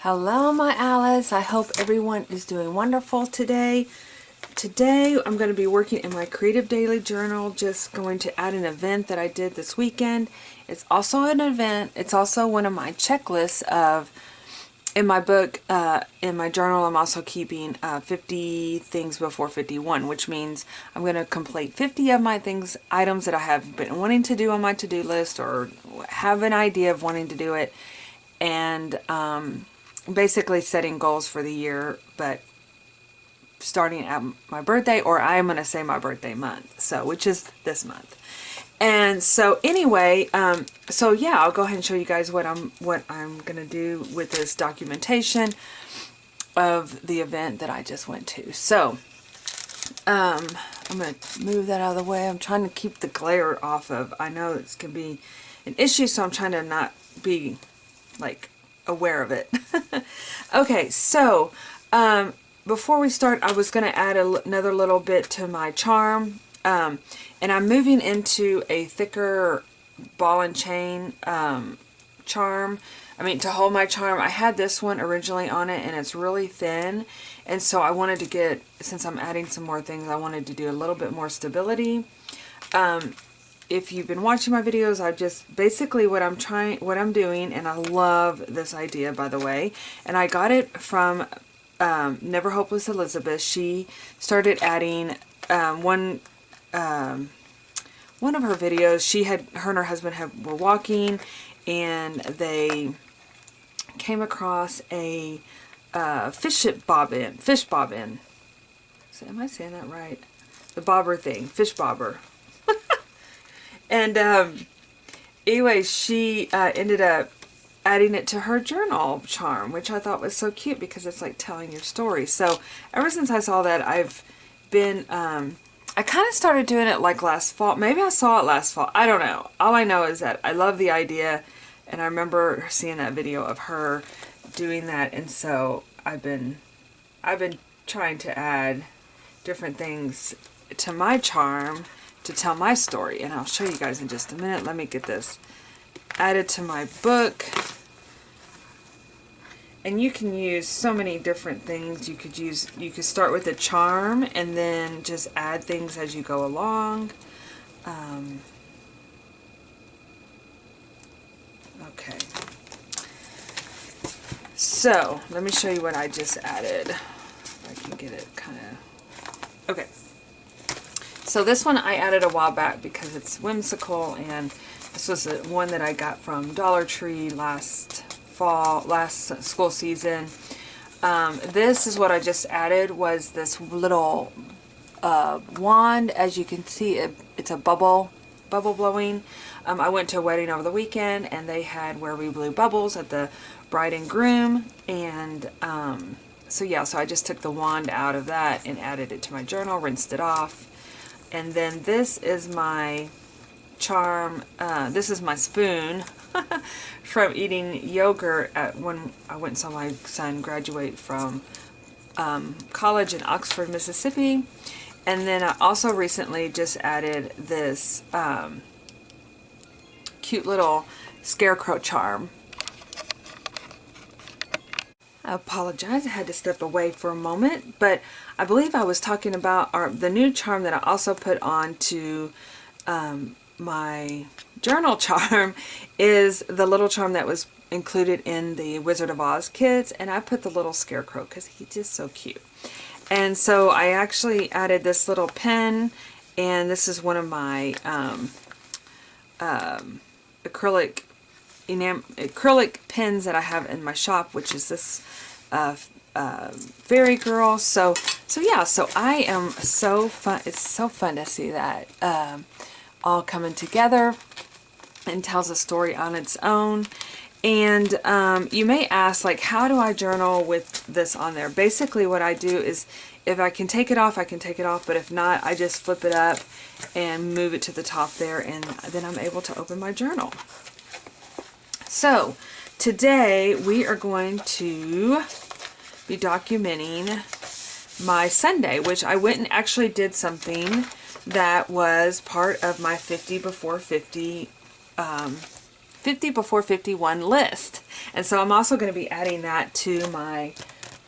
Hello, my Alice. I hope everyone is doing wonderful today. Today, I'm going to be working in my Creative Daily Journal, just going to add an event that I did this weekend. It's also an event. It's also one of my checklists of, in my book, in my journal, I'm also keeping 50 things before 51, which means I'm going to complete 50 of my items that I have been wanting to do on my to-do list or have an idea of wanting to do it. And, basically setting goals for the year, but starting at my birthday, or I'm going to say my birthday month, so which is this month. And so anyway, so yeah, I'll go ahead and show you guys what I'm going to do with this documentation of the event that I just went to. So I'm going to move that out of the way. I'm trying to keep the glare off of. I know this can be an issue, so I'm trying to not be like aware of it. Okay, so before we start, I was going to add another little bit to my charm, and I'm moving into a thicker ball and chain charm. I mean, to hold my charm. I had this one originally on it, and it's really thin, and so I wanted to get, since I'm adding some more things, I wanted to do a little bit more stability. If you've been watching my videos, I've just basically what I'm doing, and I love this idea, by the way, and I got it from Never Hopeless Elizabeth. She started adding one of her videos. Her and her husband were walking, and they came across a fish bobbin. So, am I saying that right? The bobber thing, fish bobber. And anyway, she ended up adding it to her journal charm, which I thought was so cute because it's like telling your story. So ever since I saw that, I've been, I kind of started doing it like last fall. Maybe I saw it last fall. I don't know. All I know is that I love the idea, and I remember seeing that video of her doing that, and so I've been trying to add different things to my charm to tell my story, and I'll show you guys in just a minute. Let me get this added to my book. And you can use so many different things. You could start with a charm and then just add things as you go along. Okay. So, let me show you what I just added. If I can get it kind of... Okay. So this one I added a while back because it's whimsical, and this was one that I got from Dollar Tree last school season. This is what I just added, was this little wand. As you can see, it's a bubble blowing. I went to a wedding over the weekend, and they had Where We Blew Bubbles at the bride and groom, and so yeah, so I just took the wand out of that and added it to my journal, rinsed it off. And then this is my charm, this is my spoon from eating yogurt when I went and saw my son graduate from college in Oxford, Mississippi. And then I also recently just added this cute little scarecrow charm. I apologize, I had to step away for a moment, but I believe I was talking about the new charm that I also put on to my journal charm is the little charm that was included in the Wizard of Oz kits, and I put the little scarecrow because he's just so cute. And so I actually added this little pen, and this is one of my acrylic pens that I have in my shop, which is this fairy girl. So yeah, so I am so fun. It's so fun to see that all coming together and tells a story on its own. And you may ask, like, how do I journal with this on there? Basically what I do is, if I can take it off, I can take it off, but if not, I just flip it up and move it to the top there, and then I'm able to open my journal. So today we are going to be documenting my Sunday, which I went and actually did something that was part of my 50 before 50 50 before 51 list. And so I'm also going to be adding that to my,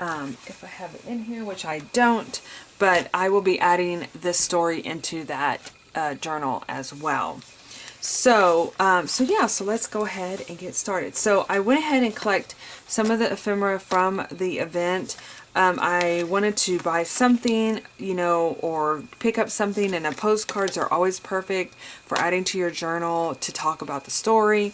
if I have it in here, which I don't, but I will be adding this story into that journal as well. So, so let's go ahead and get started. So I went ahead and collect some of the ephemera from the event. I wanted to buy something, you know, or pick up something, and the postcards are always perfect for adding to your journal to talk about the story.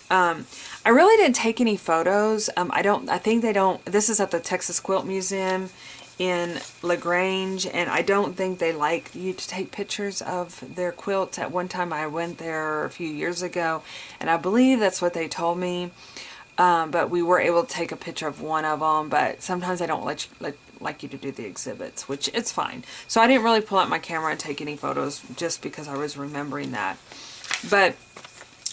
I really didn't take any photos. I think they don't, this is at the Texas Quilt Museum in LaGrange, and I don't think they like you to take pictures of their quilts. At one time I went there a few years ago, and I believe that's what they told me. But we were able to take a picture of one of them, but sometimes they don't like you to do the exhibits, which it's fine. So I didn't really pull out my camera and take any photos just because I was remembering that. But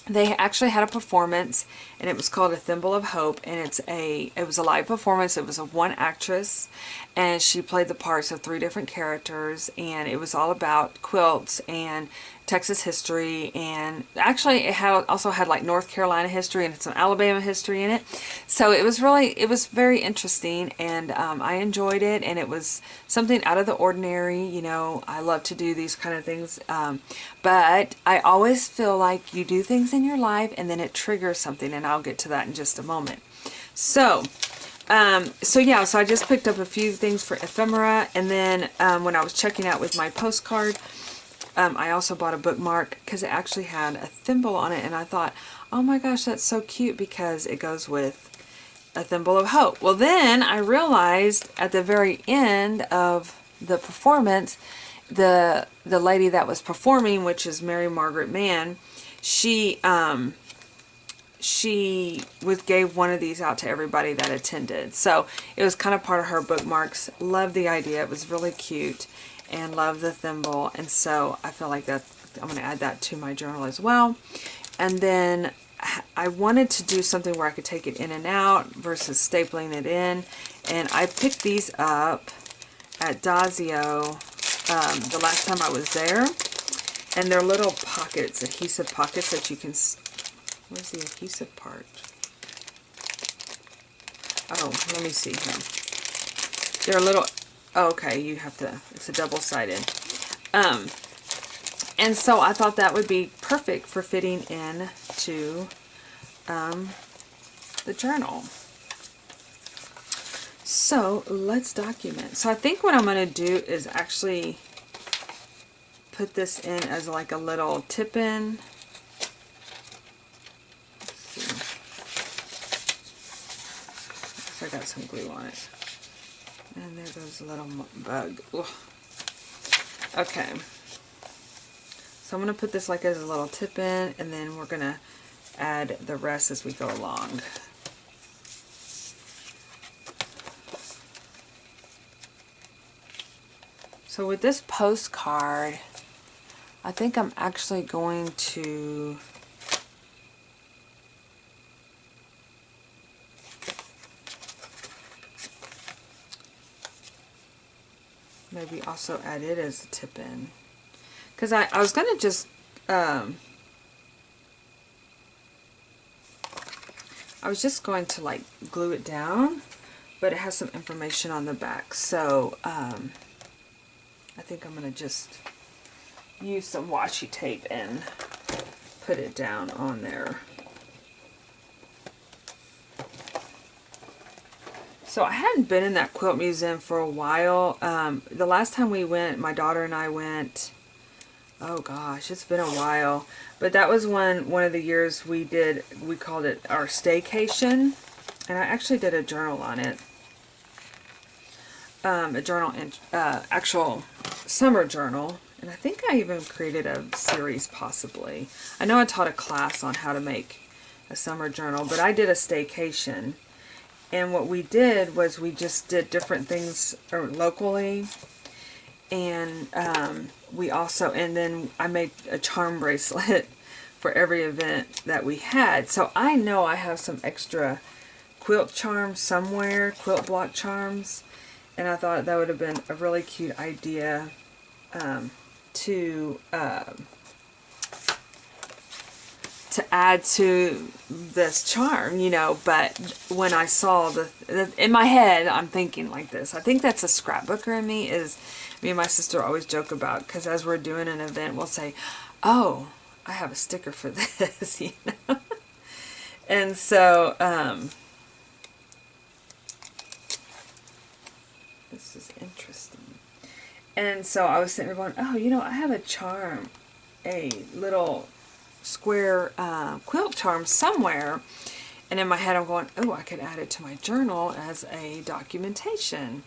they actually had a performance, and it was called A Thimble of Hope, and it was a live performance. It was of one actress, and she played the parts of 3 different characters, and it was all about quilts and Texas history, and actually it also had like North Carolina history and some Alabama history in it. So it was very interesting, and I enjoyed it, and it was something out of the ordinary. You know, I love to do these kind of things, but I always feel like you do things in your life and then it triggers something, and I'll get to that in just a moment. So I just picked up a few things for ephemera, and then when I was checking out with my postcard, I also bought a bookmark because it actually had a thimble on it, and I thought, oh my gosh, that's so cute because it goes with A Thimble of Hope. Well, then I realized at the very end of the performance, the lady that was performing, which is Mary Margaret Mann, she gave one of these out to everybody that attended. So it was kind of part of her bookmarks. Loved the idea. It was really cute, and love the thimble, and so I feel like that I'm going to add that to my journal as well. And then I wanted to do something where I could take it in and out versus stapling it in, and I picked these up at Dazio the last time I was there, and they're little pockets, adhesive pockets that you can, where's the adhesive part? Oh, let me see here. They're little, oh, okay, you have to, it's a double-sided. And so I thought that would be perfect for fitting in to the journal. So let's document. So I think what I'm going to do is actually put this in as like a little tip-in. I got some glue on it. And there goes a little bug. Ugh. Okay. So I'm going to put this like as a little tip in, and then we're going to add the rest as we go along. So with this postcard, I think I'm actually going to maybe also add it as a tip in, because I was going to just I was just going to like glue it down, but it has some information on the back, so I think I'm going to just use some washi tape and put it down on there. So I hadn't been in that quilt museum for a while. The last time we went, my daughter and I went, oh gosh, it's been a while. But that was one of the years we called it our staycation. And I actually did a journal on it. A journal, actual summer journal. And I think I even created a series possibly. I know I taught a class on how to make a summer journal, but I did a staycation. And what we did was we just did different things locally, and we also, and then I made a charm bracelet for every event that we had. So I know I have some extra quilt charms somewhere, quilt block charms, and I thought that would have been a really cute idea to to add to this charm, you know, but when I saw in my head, I'm thinking like this. I think that's a scrapbooker in me. Is me and my sister always joke about, because as we're doing an event, we'll say, oh, I have a sticker for this, you know. And so, this is interesting. And so I was sitting there going, oh, you know, I have a charm, a little square quilt charm somewhere. And in my head I'm going, oh, I could add it to my journal as a documentation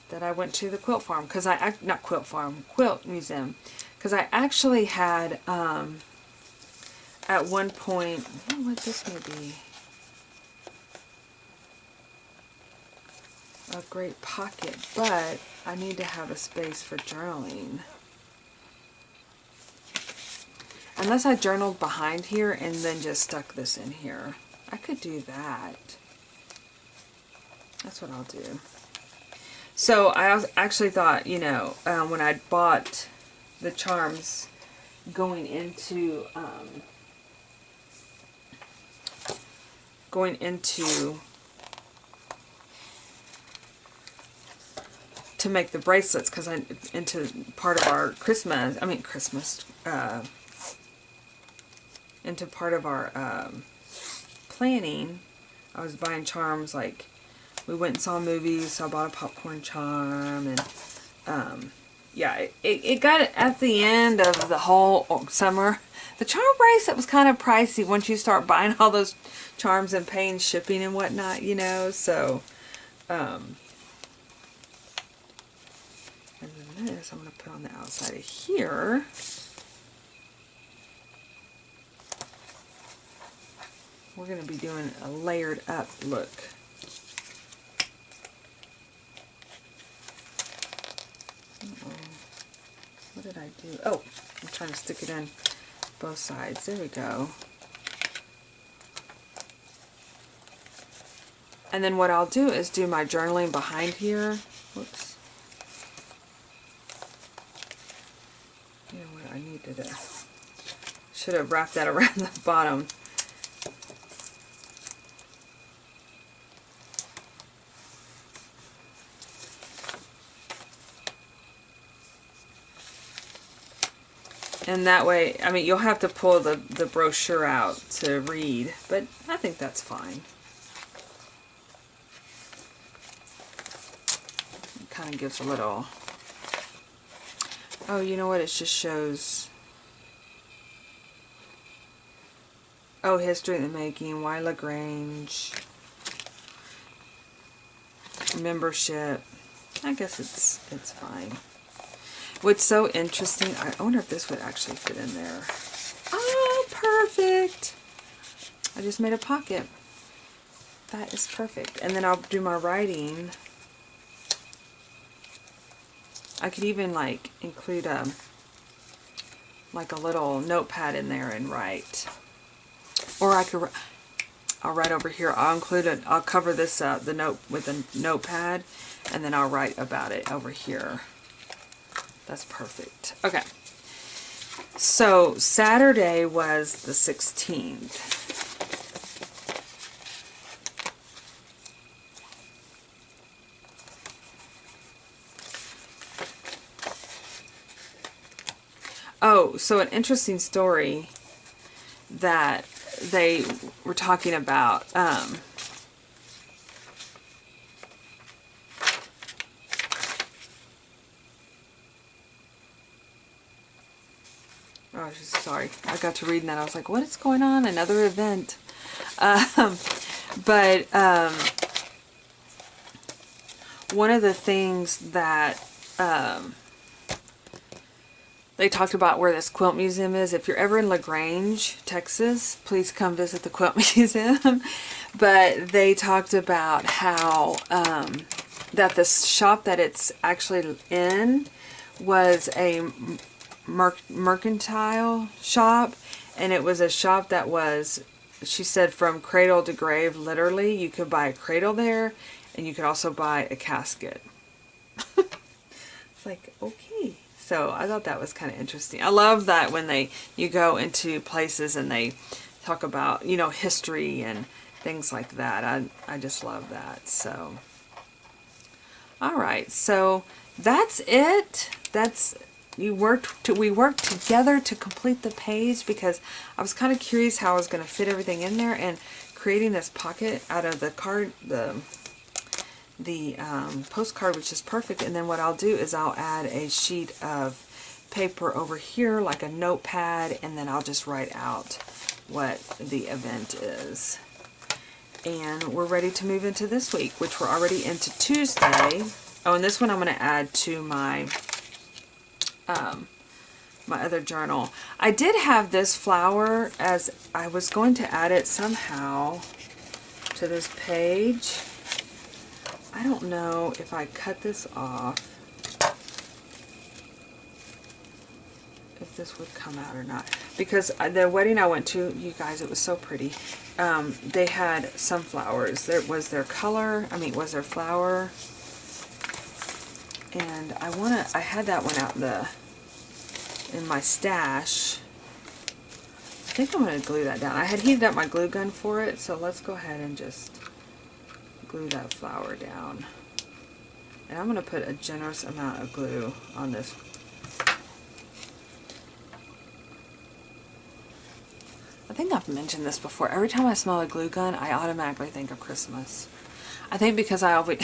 that I went to the quilt farm, because not quilt farm, quilt museum, because I actually had at one point, I don't know what this may be, a great pocket, but I need to have a space for journaling. Unless I journaled behind here and then just stuck this in here. I could do that. That's what I'll do. So I actually thought, you know, when I bought the charms going into to make the bracelets, because into part of our into part of our planning, I was buying charms. Like, we went and saw movies, so I bought a popcorn charm, and yeah, it got at the end of the whole summer. The charm bracelet was kind of pricey once you start buying all those charms and paying shipping and whatnot, you know. So, and then this I'm going to put on the outside of here. We're going to be doing a layered up look. What did I do? Oh, I'm trying to stick it in both sides. There we go. And then what I'll do is do my journaling behind here. Whoops. You know what, I needed to, should have wrapped that around the bottom. And that way, I mean, you'll have to pull the brochure out to read, but I think that's fine. It kind of gives a little, oh, you know what, it just shows, oh, history in the making, why LaGrange, membership. I guess it's fine. What's so interesting, I wonder if this would actually fit in there. Oh, perfect. I just made a pocket. That is perfect. And then I'll do my writing. I could even like include like a little notepad in there and write. Or I'll write over here. I'll cover this the note with a notepad, and then I'll write about it over here. That's perfect. Okay. So Saturday was the 16th. Oh, so an interesting story that they were talking about. Oh, sorry. I got to reading that. I was like, what is going on? Another event. But one of the things that they talked about where this quilt museum is. If you're ever in LaGrange, Texas, please come visit the quilt museum. But they talked about how that the shop that it's actually in was a mercantile shop, and it was a shop that was, she said, from cradle to grave. Literally, you could buy a cradle there, and you could also buy a casket. It's like, okay. So I thought that was kind of interesting. I love that when you go into places and they talk about, you know, history and things like that. I just love that. So, all right, so that's it. We worked together to complete the page because I was kind of curious how I was going to fit everything in there, and creating this pocket out of the card, the postcard, which is perfect. And then what I'll do is I'll add a sheet of paper over here, like a notepad, and then I'll just write out what the event is. And we're ready to move into this week, which we're already into Tuesday. Oh, and this one I'm going to add to my my other journal. I did have this flower, as I was going to add it somehow to this page. I don't know if I cut this off, if this would come out or not, because the wedding I went to, you guys, it was so pretty. They had sunflowers. There was their color, I mean, was their flower, and I had that one out in my stash. I think I'm going to glue that down. I had heated up my glue gun for it, so let's go ahead and just glue that flower down. And I'm going to put a generous amount of glue on this. I think I've mentioned this before. Every time I smell a glue gun, I automatically think of Christmas. I think because I always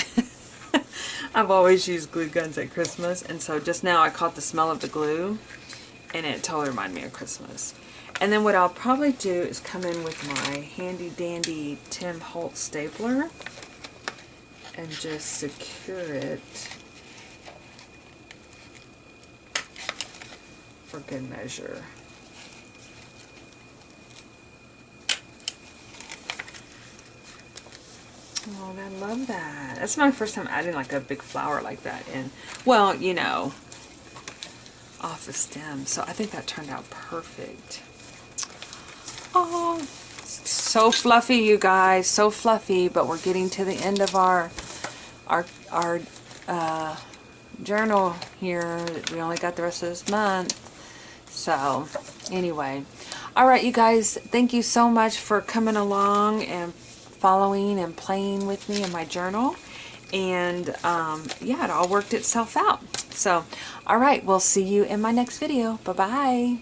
I've always used glue guns at Christmas, and so just now I caught the smell of the glue, and it totally reminded me of Christmas. And then what I'll probably do is come in with my handy dandy Tim Holtz stapler and just secure it for good measure. Oh, I love that. That's my first time adding like a big flower like that in, well, you know, off the stem. So I think that turned out perfect. Oh, so fluffy, you guys, so fluffy. But we're getting to the end of our journal here. We only got the rest of this month. So anyway, all right, you guys, thank you so much for coming along and following and playing with me in my journal. And yeah, it all worked itself out. So all right, we'll see you in my next video. Bye bye.